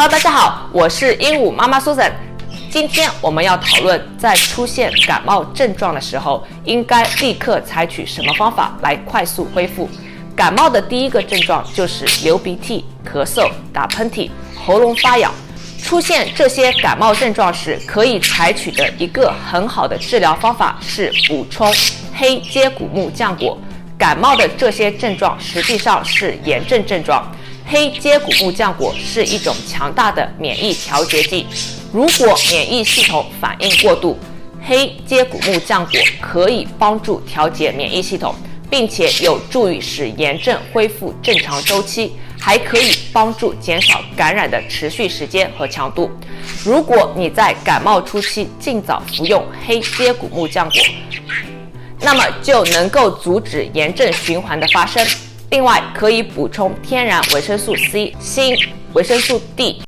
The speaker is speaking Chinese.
Hello， 大家好，我是鹦鹉妈妈 Susan。今天我们要讨论，在出现感冒症状的时候，应该立刻采取什么方法来快速恢复。感冒的第一个症状就是流鼻涕、咳嗽、打喷嚏、喉咙发痒。出现这些感冒症状时，可以采取的一个很好的治疗方法是补充黑接骨木浆果。感冒的这些症状实际上是炎症症状。黑接骨木浆果是一种强大的免疫调节剂，如果免疫系统反应过度，黑接骨木浆果可以帮助调节免疫系统，并且有助于使炎症恢复正常周期，还可以帮助减少感染的持续时间和强度。如果你在感冒初期尽早服用黑接骨木浆果，那么就能够阻止炎症循环的发生。另外，可以补充天然维生素 C、锌、维生素 D。